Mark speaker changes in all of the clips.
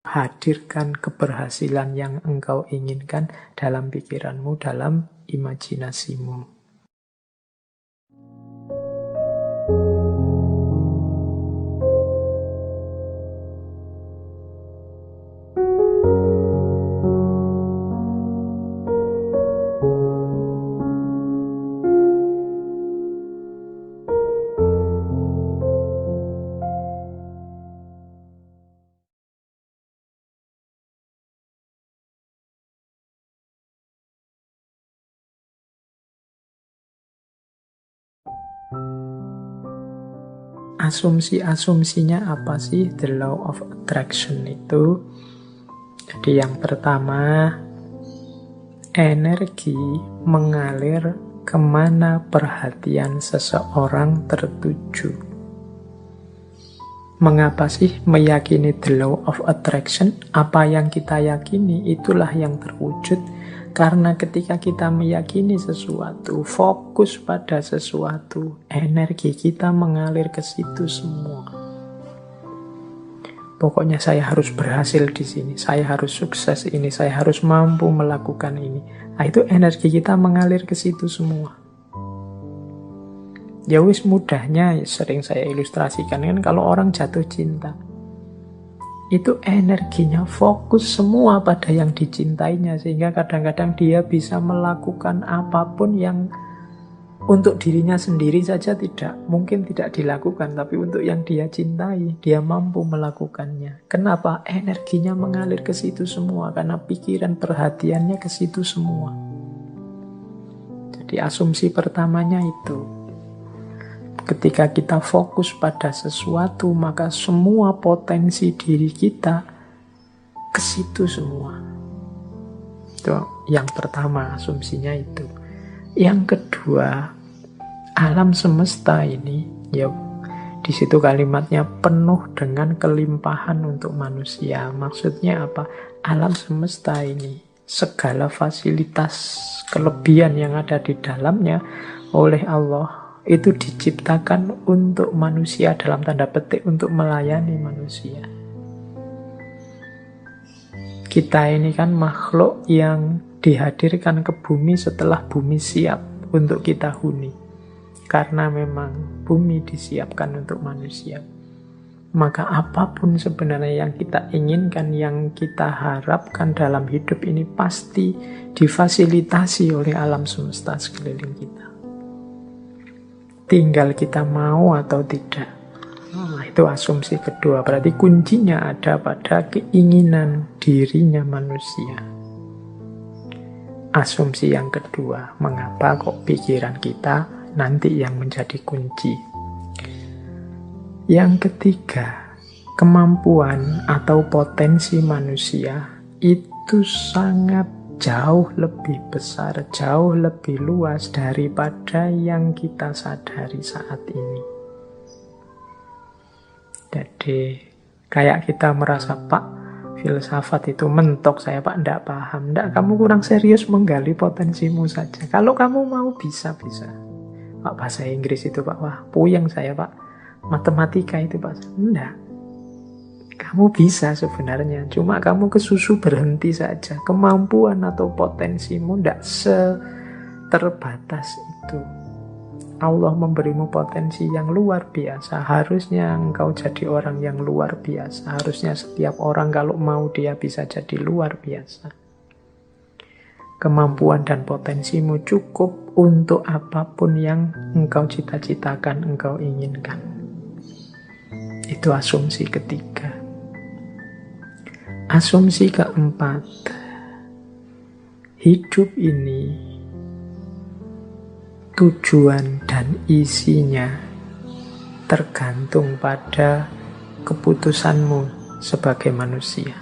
Speaker 1: hadirkan keberhasilan yang engkau inginkan dalam pikiranmu, dalam imajinasimu. Asumsi-asumsinya apa sih the law of attraction itu? Jadi yang pertama, energi mengalir kemana perhatian seseorang tertuju. Mengapa sih meyakini the law of attraction? Apa yang kita yakini itulah yang terwujud. Karena ketika kita meyakini sesuatu, fokus pada sesuatu, energi kita mengalir ke situ semua. Pokoknya saya harus berhasil di sini, saya harus sukses ini, saya harus mampu melakukan ini. Nah, itu energi kita mengalir ke situ semua. Ya wis mudahnya, sering saya ilustrasikan kan kalau orang jatuh cinta. Itu energinya fokus semua pada yang dicintainya. Sehingga kadang-kadang dia bisa melakukan apapun yang untuk dirinya sendiri saja mungkin tidak dilakukan. Tapi untuk yang dia cintai, dia mampu melakukannya. Kenapa? Energinya mengalir ke situ semua. Karena pikiran perhatiannya ke situ semua. Jadi asumsi pertamanya itu. Ketika kita fokus pada sesuatu, maka semua potensi diri kita ke situ semua. Itu yang pertama, asumsinya itu. Yang kedua, alam semesta ini, ya di situ kalimatnya penuh dengan kelimpahan untuk manusia. Maksudnya apa? Alam semesta ini, segala fasilitas kelebihan yang ada di dalamnya oleh Allah itu diciptakan untuk manusia, dalam tanda petik untuk melayani manusia. Kita ini kan makhluk yang dihadirkan ke bumi setelah bumi siap untuk kita huni. Karena memang bumi disiapkan untuk manusia. Maka apapun sebenarnya yang kita inginkan, yang kita harapkan dalam hidup ini pasti difasilitasi oleh alam semesta sekeliling kita. Tinggal kita mau atau tidak. Nah, itu asumsi kedua. Berarti kuncinya ada pada keinginan dirinya manusia. Asumsi yang kedua, mengapa kok pikiran kita nanti yang menjadi kunci. Yang ketiga, kemampuan atau potensi manusia itu sangat jauh lebih besar, jauh lebih luas daripada yang kita sadari saat ini. Jadi kayak kita merasa, Pak, filsafat itu mentok, saya Pak enggak paham. Enggak, kamu kurang serius menggali potensimu saja. Kalau kamu mau bisa-bisa. Pak, bahasa Inggris itu Pak, wah puyeng saya Pak. Matematika itu Pak, enggak. Kamu bisa sebenarnya, cuma kamu kesusu berhenti saja. Kemampuan atau potensimu tidak seterbatas itu. Allah memberimu potensi yang luar biasa. Harusnya engkau jadi orang yang luar biasa. Harusnya setiap orang kalau mau dia bisa jadi luar biasa. Kemampuan dan potensimu cukup untuk apapun yang engkau cita-citakan, engkau inginkan. Itu asumsi ketiga. Asumsi keempat, hidup ini tujuan dan isinya tergantung pada keputusanmu sebagai manusia.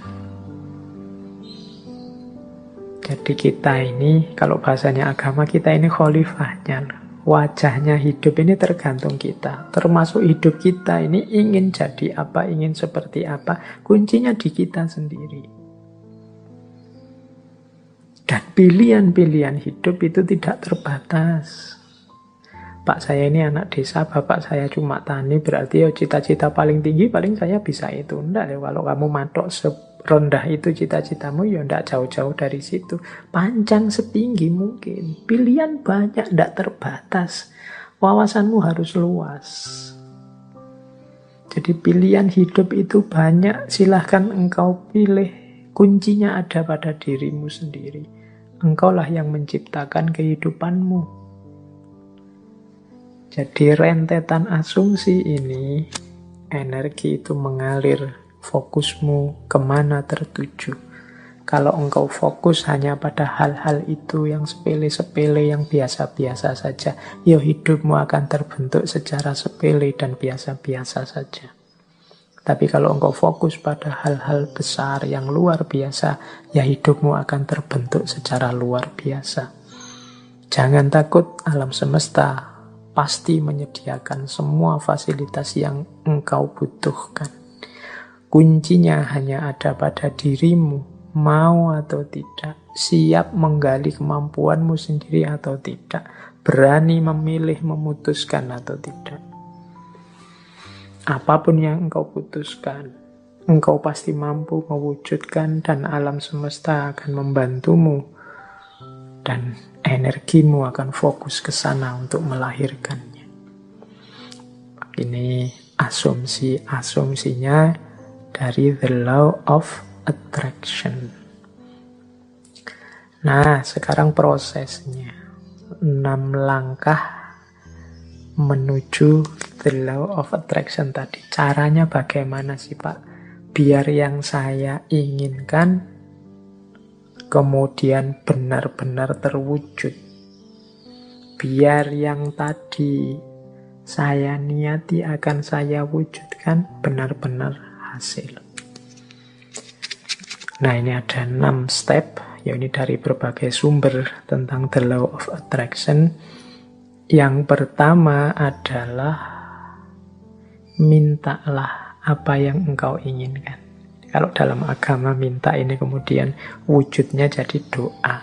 Speaker 1: Jadi kita ini, kalau bahasanya agama, kita ini khalifahnya. Wajahnya hidup ini tergantung kita. Termasuk hidup kita ini ingin jadi apa, ingin seperti apa. Kuncinya di kita sendiri. Dan pilihan-pilihan hidup itu tidak terbatas. Pak saya ini anak desa, bapak saya cuma tani, berarti ya cita-cita paling tinggi paling saya bisa itu. Enggak ya, kalau kamu matok serendah itu cita-citamu, ya enggak jauh-jauh dari situ. Panjang setinggi mungkin. Pilihan banyak, enggak terbatas. Wawasanmu harus luas. Jadi pilihan hidup itu banyak, silahkan engkau pilih. Kuncinya ada pada dirimu sendiri. Engkaulah yang menciptakan kehidupanmu. Jadi rentetan asumsi ini, energi itu mengalir, fokusmu kemana tertuju. Kalau engkau fokus hanya pada hal-hal itu yang sepele-sepele, yang biasa-biasa saja, ya hidupmu akan terbentuk secara sepele dan biasa-biasa saja. Tapi kalau engkau fokus pada hal-hal besar yang luar biasa, ya hidupmu akan terbentuk secara luar biasa. Jangan takut, alam semesta pasti menyediakan semua fasilitas yang engkau butuhkan. Kuncinya hanya ada pada dirimu, mau atau tidak, siap menggali kemampuanmu sendiri atau tidak, berani memilih, memutuskan atau tidak. Apapun yang engkau putuskan, engkau pasti mampu mewujudkan dan alam semesta akan membantumu dan energimu akan fokus ke sana untuk melahirkannya. Ini asumsinya dari The Law of Attraction. Nah, sekarang prosesnya. 6 langkah menuju The Law of Attraction tadi. Caranya bagaimana sih Pak? Biar yang saya inginkan kemudian benar-benar terwujud. Biar yang tadi saya niati akan saya wujudkan benar-benar hasil. Nah, ini ada 6 step, ya ini dari berbagai sumber tentang The Law of Attraction. Yang pertama adalah mintalah apa yang engkau inginkan. Kalau dalam agama minta ini kemudian wujudnya jadi doa.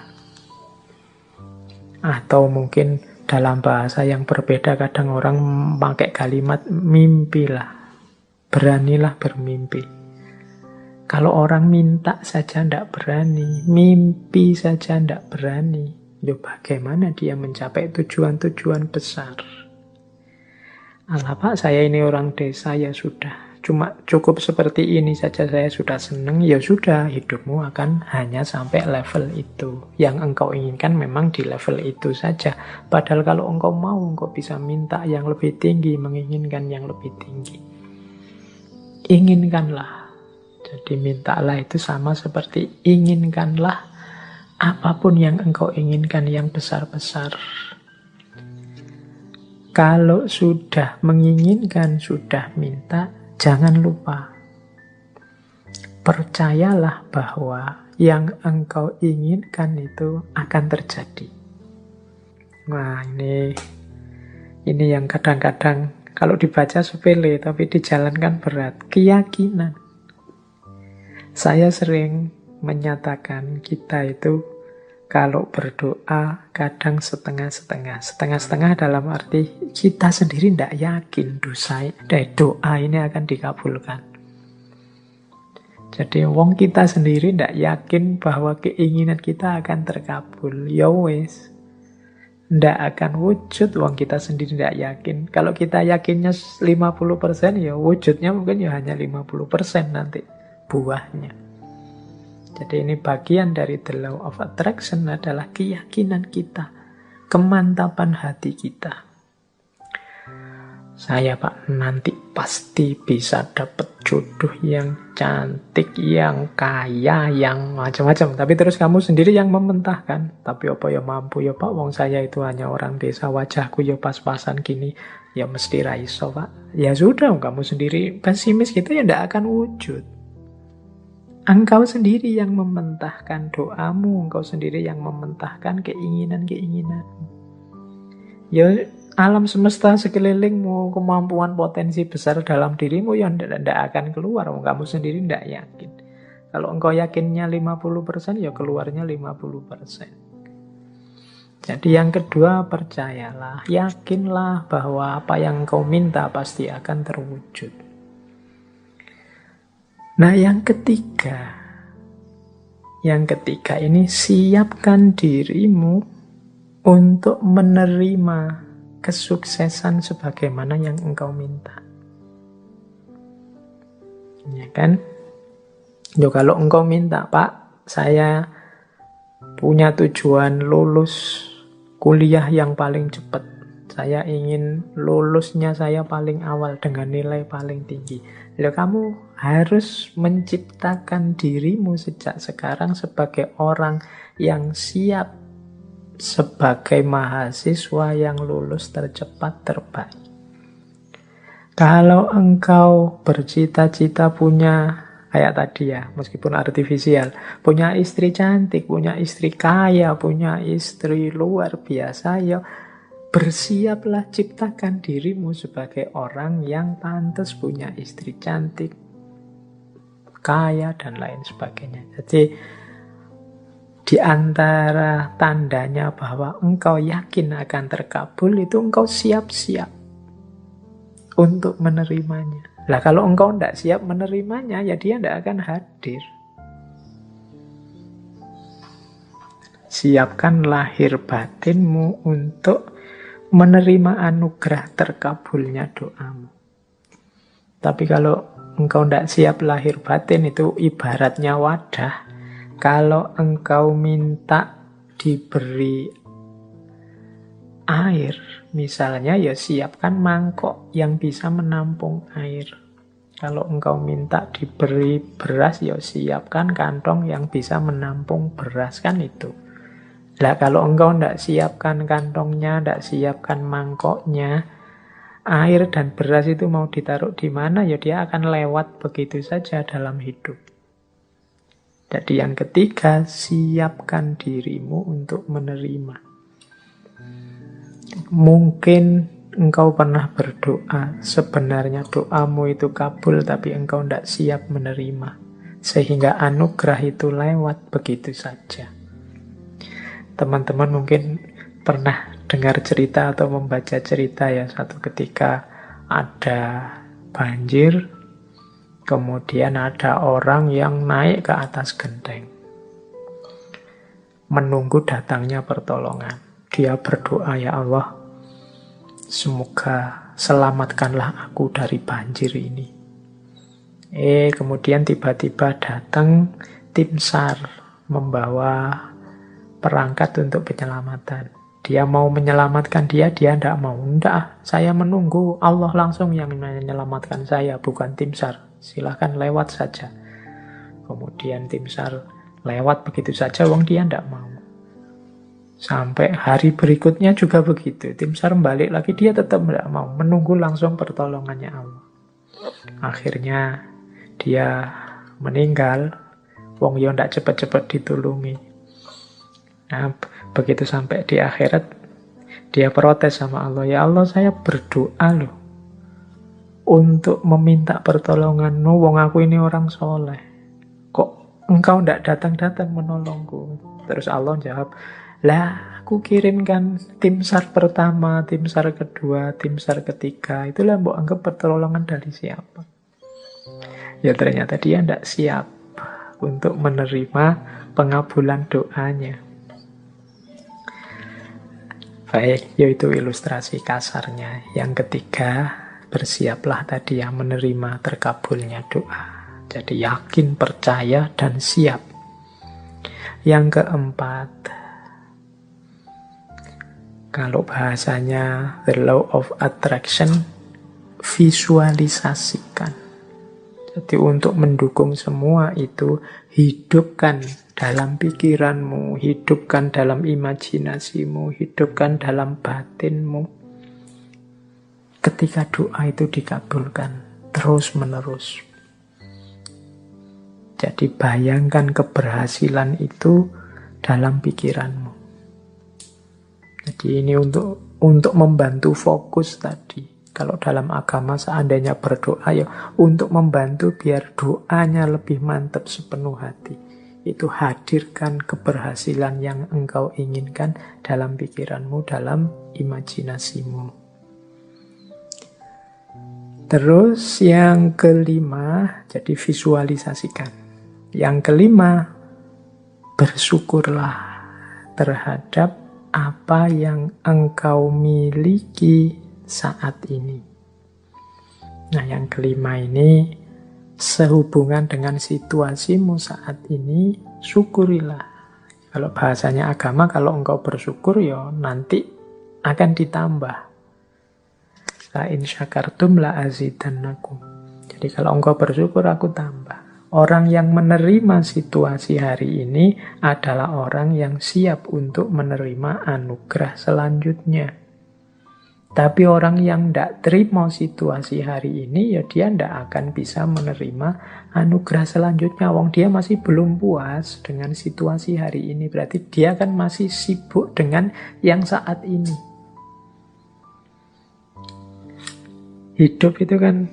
Speaker 1: Atau mungkin dalam bahasa yang berbeda kadang orang pakai kalimat mimpilah. Beranilah bermimpi. Kalau orang minta saja tidak berani, mimpi saja tidak berani, ya bagaimana dia mencapai tujuan-tujuan besar? Alah Pak, saya ini orang desa, ya sudah. Cuma cukup seperti ini saja saya sudah senang, ya sudah. Hidupmu akan hanya sampai level itu. Yang engkau inginkan memang di level itu saja. Padahal kalau engkau mau, engkau bisa minta yang lebih tinggi, menginginkan yang lebih tinggi. Inginkanlah. Jadi mintalah itu sama seperti inginkanlah apapun yang engkau inginkan yang besar-besar. Kalau sudah menginginkan, sudah minta, jangan lupa. Percayalah bahwa yang engkau inginkan itu akan terjadi. Nah, ini yang kadang-kadang kalau dibaca sepele, tapi dijalankan berat. Keyakinan. Saya sering menyatakan kita itu kalau berdoa kadang setengah-setengah. Setengah-setengah dalam arti kita sendiri tidak yakin doa ini akan dikabulkan. Jadi wong kita sendiri tidak yakin bahwa keinginan kita akan terkabul. Ya wes, tidak akan wujud wong kita sendiri tidak yakin. Kalau kita yakinnya 50%, ya wujudnya mungkin ya hanya 50% nanti buahnya. Jadi ini bagian dari The Law of Attraction adalah keyakinan kita, kemantapan hati kita. Saya Pak nanti pasti bisa dapat jodoh yang cantik, yang kaya, yang macam-macam. Tapi terus kamu sendiri yang mementahkan. Tapi apa ya mampu ya Pak, wong saya itu hanya orang desa, wajahku ya pas-pasan gini. Ya mesti raiso Pak. Ya sudah, kamu sendiri pesimis gitu ya tidak akan wujud. Engkau sendiri yang mementahkan doamu, engkau sendiri yang mementahkan keinginan-keinginanmu. Ya alam semesta sekelilingmu, kemampuan potensi besar dalam dirimu yang tidak akan keluar, kamu sendiri tidak yakin. Kalau engkau yakinnya 50%, ya keluarnya 50%. Jadi yang kedua, percayalah, yakinlah bahwa apa yang kau minta pasti akan terwujud. Nah, yang ketiga ini, siapkan dirimu untuk menerima kesuksesan sebagaimana yang engkau minta. Ya kan? Yo, kalau engkau minta, Pak, saya punya tujuan lulus kuliah yang paling cepat. Saya ingin lulusnya saya paling awal dengan nilai paling tinggi. Lalu kamu harus menciptakan dirimu sejak sekarang sebagai orang yang siap sebagai mahasiswa yang lulus tercepat terbaik. Kalau engkau bercita-cita punya, kayak tadi ya, meskipun artifisial, punya istri cantik, punya istri kaya, punya istri luar biasa, ya bersiaplah, ciptakan dirimu sebagai orang yang pantas punya istri cantik, kaya, dan lain sebagainya. Jadi, di antara tandanya bahwa engkau yakin akan terkabul, itu engkau siap-siap untuk menerimanya. Lah kalau engkau tidak siap menerimanya, ya dia tidak akan hadir. Siapkan lahir batinmu untuk menerima anugerah terkabulnya doamu. Tapi kalau engkau tidak siap lahir batin, itu ibaratnya wadah. Kalau engkau minta diberi air, misalnya, ya siapkan mangkok yang bisa menampung air. Kalau engkau minta diberi beras, ya siapkan kantong yang bisa menampung beras, kan itu. Lah kalau engkau tidak siapkan kantongnya, tidak siapkan mangkoknya, air dan beras itu mau ditaruh di mana, ya dia akan lewat begitu saja dalam hidup. Jadi yang ketiga, siapkan dirimu untuk menerima. Mungkin engkau pernah berdoa, sebenarnya doamu itu kabul, tapi engkau tidak siap menerima. Sehingga anugerah itu lewat begitu saja. Teman-teman mungkin pernah dengar cerita atau membaca cerita ya, satu ketika ada banjir, kemudian ada orang yang naik ke atas genteng, menunggu datangnya pertolongan. Dia berdoa, ya Allah, semoga selamatkanlah aku dari banjir ini. Kemudian tiba-tiba datang tim SAR membawa perangkat untuk penyelamatan. Dia mau menyelamatkan dia tidak mau. Tidak, saya menunggu Allah langsung yang menyelamatkan saya, bukan tim SAR. Silahkan lewat saja. Kemudian tim SAR lewat begitu saja, wong dia tidak mau. Sampai hari berikutnya juga begitu. Tim SAR balik lagi, dia tetap tidak mau. Menunggu langsung pertolongannya Allah. Akhirnya dia meninggal. Wong yo tidak cepat-cepat ditulungi. Nah, begitu sampai di akhirat, dia protes sama Allah. Ya Allah, saya berdoa loh untuk meminta pertolongan-Mu. Wong aku ini orang soleh. Kok engkau tidak datang-datang menolongku? Terus Allah jawab, lah aku kirimkan tim SAR pertama, tim SAR kedua, tim SAR ketiga. Itulah mbok anggap pertolongan dari siapa? Ya ternyata dia tidak siap untuk menerima pengabulan doanya. Baik, yaitu ilustrasi kasarnya. Yang ketiga, bersiaplah tadi ya menerima terkabulnya doa. Jadi yakin, percaya, dan siap. Yang keempat, kalau bahasanya the law of attraction, visualisasikan. Jadi untuk mendukung semua itu, hidupkan dalam pikiranmu, hidupkan dalam imajinasimu, hidupkan dalam batinmu. Ketika doa itu dikabulkan terus-menerus. Jadi bayangkan keberhasilan itu dalam pikiranmu. Jadi ini untuk membantu fokus tadi. Kalau dalam agama seandainya berdoa ya untuk membantu biar doanya lebih mantap sepenuh hati. Itu hadirkan keberhasilan yang engkau inginkan dalam pikiranmu, dalam imajinasimu. Terus yang kelima, jadi visualisasikan. Yang kelima, bersyukurlah terhadap apa yang engkau miliki saat ini. Nah, yang kelima ini sehubungan dengan situasimu saat ini, syukurilah. Kalau bahasanya agama, kalau engkau bersyukur, ya nanti akan ditambah. La in syakartum la azidannakum. Jadi kalau engkau bersyukur, aku tambah. Orang yang menerima situasi hari ini adalah orang yang siap untuk menerima anugerah selanjutnya. Tapi orang yang tidak terima situasi hari ini, ya dia tidak akan bisa menerima anugerah selanjutnya. Wong dia masih belum puas dengan situasi hari ini. Berarti dia kan masih sibuk dengan yang saat ini. Hidup itu kan,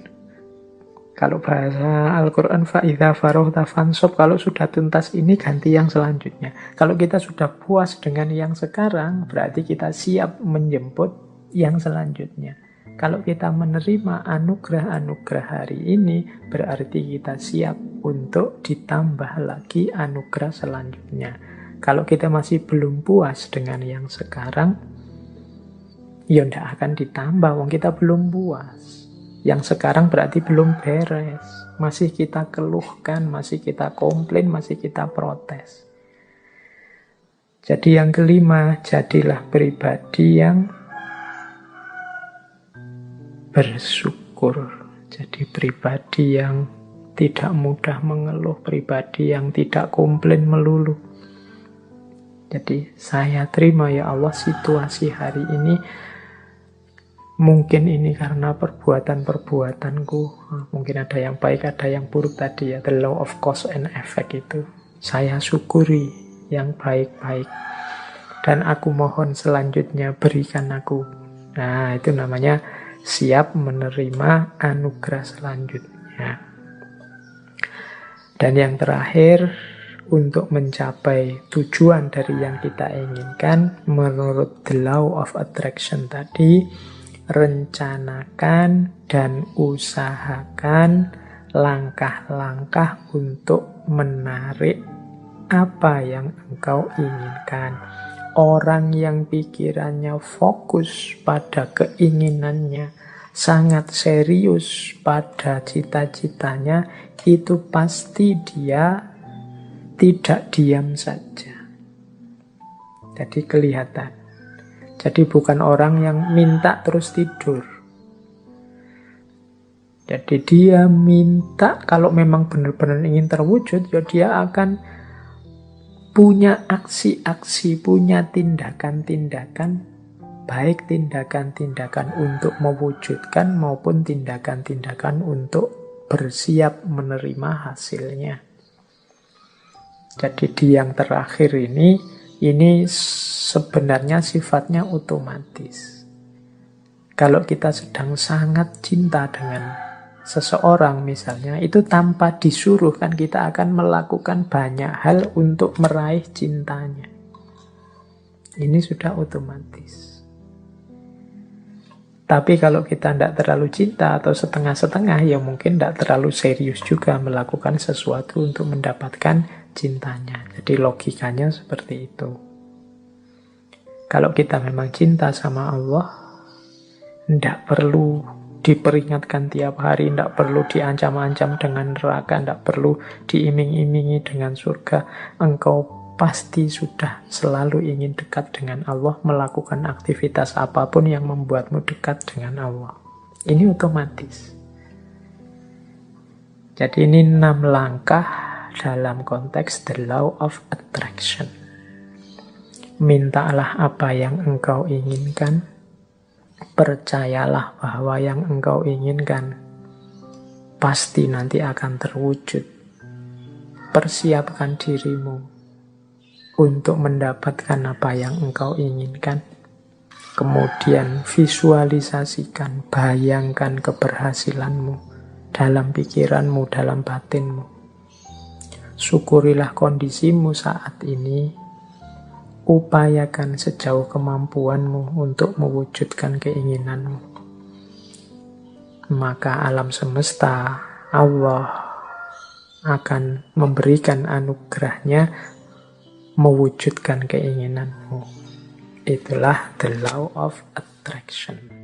Speaker 1: kalau bahasa Al-Quran, fa'idha farohta fansob, kalau sudah tuntas ini ganti yang selanjutnya. Kalau kita sudah puas dengan yang sekarang, berarti kita siap menjemput yang selanjutnya. Kalau kita menerima anugerah-anugerah hari ini, berarti kita siap untuk ditambah lagi anugerah selanjutnya. Kalau kita masih belum puas dengan yang sekarang, ya tidak akan ditambah, wong kita belum puas. Yang sekarang berarti belum beres. Masih kita keluhkan, masih kita komplain, masih kita protes. Jadi yang kelima, jadilah pribadi yang bersyukur. Jadi pribadi yang tidak mudah mengeluh, pribadi yang tidak komplain melulu. Jadi saya terima ya Allah situasi hari ini. Mungkin ini karena perbuatan-perbuatanku. Mungkin ada yang baik, ada yang buruk tadi ya. The law of cause and effect itu. Saya syukuri yang baik-baik. Dan aku mohon selanjutnya berikan aku. Nah, itu namanya siap menerima anugerah selanjutnya. Dan yang terakhir, untuk mencapai tujuan dari yang kita inginkan, menurut the law of attraction tadi, rencanakan dan usahakan langkah-langkah untuk menarik apa yang engkau inginkan. Orang yang pikirannya fokus pada keinginannya, sangat serius pada cita-citanya, itu pasti dia tidak diam saja. Jadi kelihatan. Jadi bukan orang yang minta terus tidur. Jadi dia minta, kalau memang benar-benar ingin terwujud, ya dia akan punya aksi-aksi, punya tindakan-tindakan, baik tindakan-tindakan untuk mewujudkan maupun tindakan-tindakan untuk bersiap menerima hasilnya. Jadi di yang terakhir ini sebenarnya sifatnya otomatis. Kalau kita sedang sangat cinta dengan seseorang misalnya, itu tanpa disuruh kan kita akan melakukan banyak hal untuk meraih cintanya. Ini sudah otomatis. Tapi kalau kita tidak terlalu cinta atau setengah-setengah, ya mungkin tidak terlalu serius juga melakukan sesuatu untuk mendapatkan cintanya. Jadi logikanya seperti itu. Kalau kita memang cinta sama Allah, tidak perlu diperingatkan tiap hari, tidak perlu diancam-ancam dengan neraka, tidak perlu diiming-imingi dengan surga. Engkau pasti sudah selalu ingin dekat dengan Allah, melakukan aktivitas apapun yang membuatmu dekat dengan Allah. Ini otomatis. Jadi ini 6 langkah dalam konteks the law of attraction. Mintalah apa yang engkau inginkan. Percayalah bahwa yang engkau inginkan pasti nanti akan terwujud. Persiapkan dirimu untuk mendapatkan apa yang engkau inginkan. Kemudian visualisasikan, bayangkan keberhasilanmu dalam pikiranmu, dalam batinmu. syukurilah kondisimu saat ini, upayakan sejauh kemampuanmu untuk mewujudkan keinginanmu. Maka alam semesta, Allah akan memberikan anugerahnya mewujudkan keinginanmu. Itulah the law of attraction.